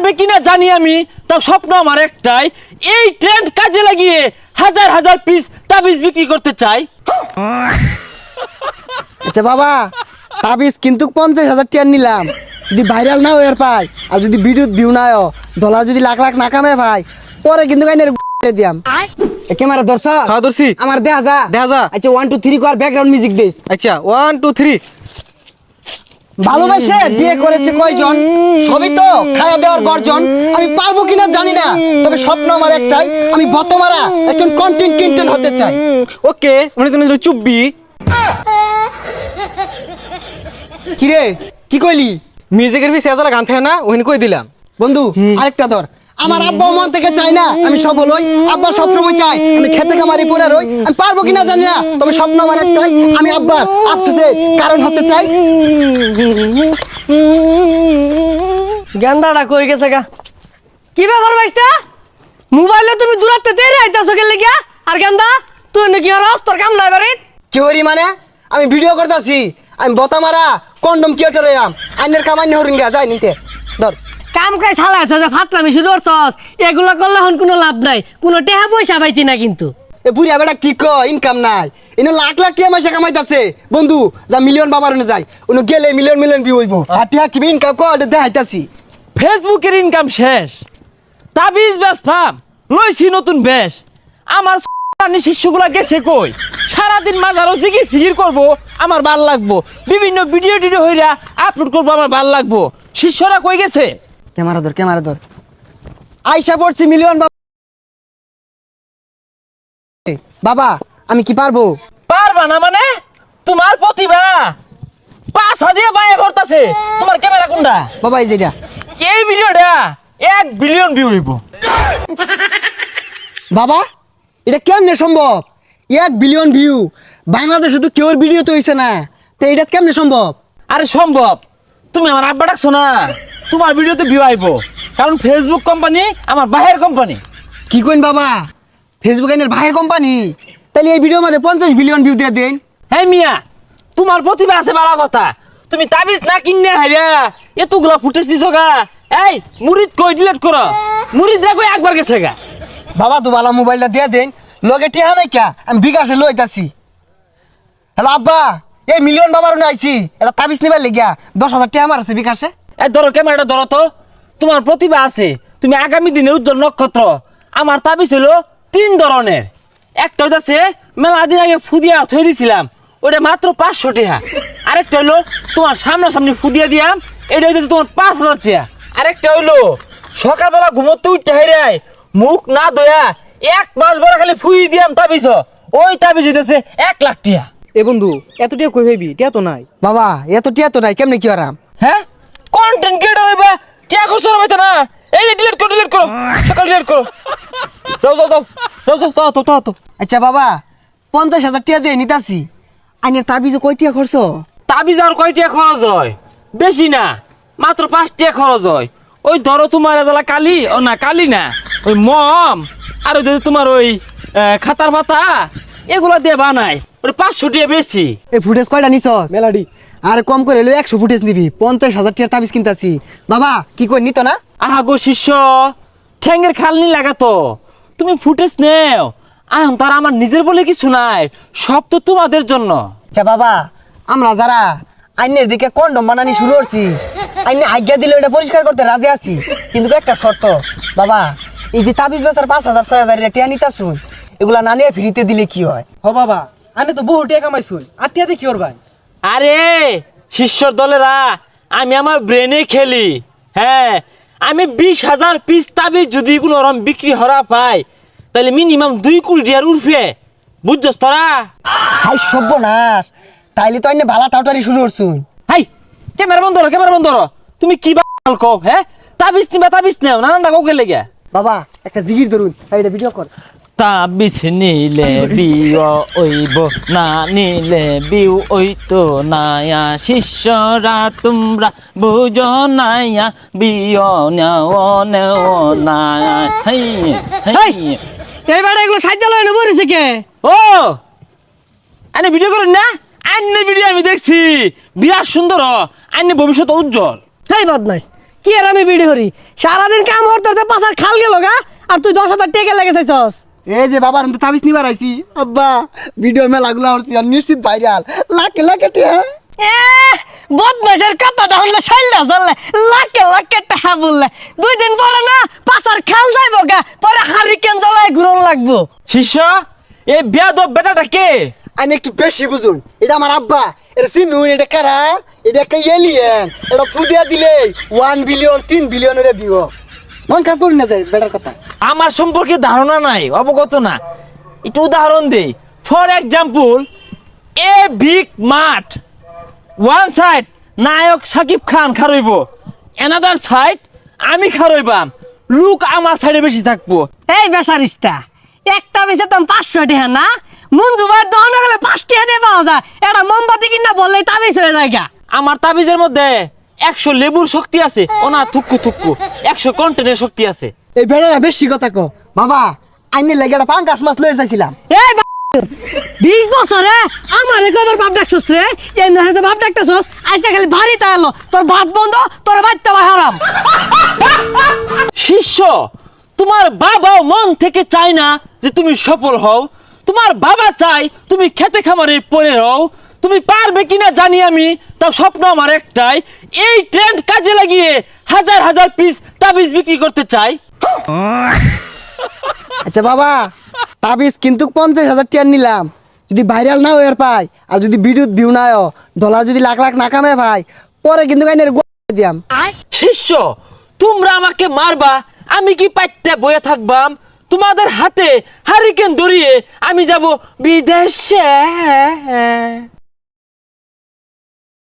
পারবে কিনা জানি আমি, তাও স্বপ্ন আমার একটাই, এই ট্রেন্ড কাজে লাগিয়ে হাজার হাজার পিস তাবিজ বিক্রি করতে চাই। আচ্ছা বাবা, তাবিজ কিন্তু 50,000 টাকা নিলাম, যদি ভাইরাল না হয়ে পাই আর যদি ভিডিও ভিউ না হয়, ডলার যদি লাখ লাখ না কামে ভাই, পরে কিন্তু গাইনের দিয়াম। ক্যামেরা ধরছ? হ্যাঁ ধরছি। আমার দেখা যা। আচ্ছা 1 2 3 কর, ব্যাকগ্রাউন্ড মিউজিক দিস। আচ্ছা 1 2 3। ভালোবাসে বিয়ে করেছে কয়জন, সবই তো খাওয়া দেওয়ার গর্জন। আমি পারবো কিনা জানি না, তবে স্বপ্ন আমার একটাই, আমি বতমারা একজন কন্টেন্ট ক্রিয়েটর হতে চাই। ওকে, মানে তুমি চুপবি। কিরে কি কইলি? মিউজিকের বি সেজালা গান থাকে না, ওখানে কই দিলাম। বন্ধু আরেকটা ধর। আমার আব্বা মন থেকে চাই না আমি সফল হই, আব্বা সবসময় চাই আমি খেতে খামারি পড়ে রই। আমি পারবো কিনা জানি না, তবে স্বপ্ন আমার একটাই, আমি আব্বার আফসোসের কারণ হতে চাই। গেন্দাটা কই গেছে গা? কি ব্যাপার ভাইস্তা? মোবাইলে তুমি দূরাতে তেরে আইতাছো গেলে গিয়া? আর গেন্দা তুই নাকি হরস তোর কাম নাই বাড়ি? কি হরি মানে? আমি ভিডিও করতেছি, আমি বতামারা কন্ডম ক্রিয়েটর হইয়াম, আইনের কামান্য হরিঙ্গা যাই নিতে ধর। কাম কাজ চালাইছ যে ফাতলামি শুরু করছস, এগুলা করলে হন কোনো লাভ নাই, কোনো টেহা পয়সা পাইতি না কিন্তু। এ বুড়িয়া বেটা কি কয়, ইনকাম নাই, ইনো লাখ লাখ টাকা মাসে কামাইতাছে। বন্ধু যা মিলিয়ন বাবার ওনে যাই, উনি গেলে মিলিয়ন মিলিয়ন ভিউ হইব। আর টিয়া কি ইনকাম কর দেখাইতাছি। ফেসবুকের ইনকাম শেষ, তাবিজ ব্যবসাম লইছি নতুন বেশ। আমার শিষ্যগুলা গেছে কই? সারাদিন মাঝারও জিগি ফিগির করবো, আমার ভাল লাগবো। বিভিন্ন ভিডিও টিডিও হইরা আপলোড করবো, আমার ভাল লাগবো। শিষ্যরা কই গেছে? ক্যামেরা ধর, ক্যামেরা ধর। আইসা পড়ছি মিলিয়ন বাবা, আমি কি পারবো? পারবা না মানে? তোমার প্রতিভা পাছা দিয়ে বাইরে ভরতাছে। তোমার ক্যামেরা কোনটা? বাবা এই যেটা। এই ভিডিওটা 1 বিলিয়ন ভিউ হইব। বাবা এটা কেমনে সম্ভব? 1 বিলিয়ন ভিউ বাংলাদেশে তো কেউর ভিডিও তো হইছে না, তো এটা কেমনে সম্ভব? আরে সম্ভব, তুমি আমার আব্বা ডাকছো না, তোমার ভিডিওতে ভিউ আইব। কারণ ফেসবুক কোম্পানি আমার বাহের কোম্পানি। কি কইন বাবা, ফেসবুক এর ভাইয়ের কোম্পানি? তাহলে এই ভিডিওর মধ্যে 50 বিলিয়ন ভিউ দিয়ে দেন। হ্যাঁ মিয়া, তোমার প্রতিভা আছে ভালো কথা, তুমি তাবিজ না কিনে হাইরা এতগুলা ফুটেজ দিছো গা। এই মুরিদ কই ডিলিট করো, মুরিদ রা কই একবার গেছে গা। বাবা তো ভালো মোবাইলটা দিয়ে দেন, লগে টিহা নাই কা, আমি বিকাশে লইতাছি। হ্যালো আব্বা, এই মিলিয়ন বাবার ওনে আইছি, এটা তাবিজ নিবার লাগিয়া 10,000 টাকা আমার আছে বিকাশে। এই ধরো ক্যামেরাটা ধরো তো, তোমার প্রতিভা আছে, তুমি আগামী দিনের উজ্জ্বল নক্ষত্র। আমার তাবিজ হইলো 3 ধরনের। একটা হইতাছে মেলা দিন আগে ফুদিয়া থই দিছিলাম, ওটা মাত্র 500 টাকা। আরেকটা হইলো তোমার সামনাসামনি ফুদিয়া দিয়াম, এটা হইতেছে তোমার 5,000 টাকা। আরেকটা হইলো সকালবেলা ঘুমোতে উঠতে হেরাই মুখ না ধোয়া 1 মাস বড় খালি ফুই দিয়াম তাবিজ, ওই তাবিজ হইতেছে 1 লাখ টাকা। এ বন্ধু এত টিয়া কই ভাবি, টিয়া তো নাই। বাবা এত টিয়া তো নাই, কেমনে কি আরাম? হ্যাঁ কন্টেন্ট ক্রিয়েটর হইবা, টিয়া করছো না ভাইতা না? এই ডিলিট করো, ডিলিট করো, সকাল ডিলিট করো। যাও যাও যাও যাও যাও তো তো তো। আচ্ছা বাবা 50,000 টাকা দিয়ে নিতাছি, আইনের তাবিজে কয় টাকা খরচ? তাবিজ আর কয় টাকা খরচ হয়? বেশি না, মাত্র 5 টাকা খরচ হয়। ওই ধরো তোমার এজালা কালি, ও না কালি না, ওই মম আর ওই ধরো তোমার ওই খাতার পাতা, এগুলা দিয়ে বানাই, ওই 500 টাকা বেশি। এই ফুটেজ কয়টা নিছস? মেলাডি। আর কম করে হলো 100 ফুটেজ নিবি, 50,000 টাকা তাবিজ কিনতাছি। বাবা কি কই নিত না? আহা গো শিষ্য, ঠ্যাঙ্গের খালনি লাগাতো, তুমি ফুটেজ নেও। এখন তার আমার নিজের বলে কিছু নাই, সব তো তোমাদের জন্য। আচ্ছা বাবা, আমরা যারা আইনের দিকে কন্ডম বানানি শুরু করছি, আইনে আজ্ঞা দিলে এটা পরিষ্কার করতে রাজি আছি, কিন্তু একটা শর্ত। বাবা এই যে তাবিজ বেচার 5,000 6,000 টাকা নিতাছুন, এগুলা না নিয়ে ফ্রিতে দিলে কি হয়? হ বাবা, আনে তো বহু টিয়া কামাইছুন, আর টিয়া দেখি ওর ভাই। আরে শিষ্যর দলেরা, আমি আমার ব্রেনে খেলি। হ্যাঁ, আমি 20,000 পিস তাবিজ যদি কোনো রকম বিক্রি হরা পাই, তাহলে মিনিমাম 2 কোটি টাকার উঠবে, বুঝছস তোরা? হাই সর্বনাশ, তাইলে তো আইনে ভালা টাউটারি শুরু করছুন। হাই ক্যামেরা বন্ধ করো, ক্যামেরা বন্ধ করো। তুমি কি বাল কও? হ্যাঁ তাবিজ নিবা, তাবিজ নেও, নানানটা কাউকে লেগে। বাবা একটা জিগির ধরুন, এটা ভিডিও কর। তাবিজ নিলে বিও ওইব, না নিলে বিউ ওইতো নায়া। শিষ্যরা তোমরা বুঝো নায়া, বিও নেও নেও নায়া। হাই হাই এই বেটা এগুলো সাজ্জালয় না বরিছে কে? ও আনে ভিডিও করুন না, আইনের ভিডিও আমি দেখছি, বিরাট সুন্দর, আইনের ভবিষ্যৎ উজ্জ্বল। হেই বদমাইশ, কি আর আমি বিড়ি করি সারাদিন কাম করতে পাশার খাল গেল গা আর তুই 10,000 টাকা লেগে চাইছস এই যে বাবার আমি তো তাবিজ নিবার আইছি আব্বা ভিডিও মেলাগুলো হচ্ছে আর নিশ্চিত ভাইরাল লাখে লাখে টিয়া এ বদমাশের কথাটা হলে শাইলা জানলে লাখে লাখে টাকা বললে 2 দিন পরে না পাশার খাল যাইবো গা পরে হারিকেন জ্বালায় ঘুরন লাগবো শিষ্য এই বেয়াদব বেটাটা কে? আমি একটু বেশি বুঝুন এটা আমার আব্বা এটা চিনুন এটা কারা এটা একটা এলিয়েন এটা ফুদিয়া দিলে 1 বিলিয়ন 3 বিলিয়নের ভিউ মন খারাপ করুন না যায় বেটার কথা আমার সম্পর্কে ধারণা নাই, অবগত না। একটু উদাহরণ দেই। ফর এক্সাম্পল, এ বিগ মাঠ, ওয়ান সাইড নায়ক শাকিব খান খারইব, অ্যানাদার সাইড আমি খারইবাম, লুক আমার সাইডে বেশি থাকবো। এই বেসারিস্তা একটা বেশে তো 500 টাকা না মঞ্জু ভাই দহন গেলে 5 টাকা দিয়ে পাওয়া যায় এটা মোমবাতি কিনা বললেই তাবিজ হয়ে যায় গা। আমার তাবিজের মধ্যে 100 লেবুর শক্তি আছে, ও না থুক্কু থুক্কু 100 কন্টেনের শক্তি আছে। এই বেটারা বেশি কথা কো বাবা আইনে লাগে একটা পাঙ্গাস মাছ লয়ে যাইছিলাম এই 20 বছরে আমার একবার বাপ ডাকছস রে এই না বাপ ডাকছস আজকে খালি বাড়িতে এলো তোর ভাত বন্ধ তোর বাচ্চা হারাম। শিষ্য, তোমার বাবাও মন থেকে চায় না যে তুমি সফল হও। তোমার বাবা চাই তুমি খেতে খামারে পড়ে রও। তুমি পারবে কিনা জানি আমি, তাও স্বপ্ন আমার একটাই, এই ট্রেন্ড কাজে লাগিয়ে হাজার হাজার পিস তাবিজ বিক্রি করতে চাই। আচ্ছা বাবা তাবিজ কিন্তু 50,000 টাকা নিলাম, যদি ভাইরাল না হয়ে পাই আর যদি বিদ্যুৎ ভিউ না হয় ডলার যদি লাখ লাখ না কামে ভাই পরে কিন্তু আইনের দিয়াম। শিষ্য, তোমরা আমাকে মারবা, আমি কি পাইতে বয়ে থাকবাম? তোমাদের হাতে হারিকেন ধরিয়ে আমি যাব বিদেশে।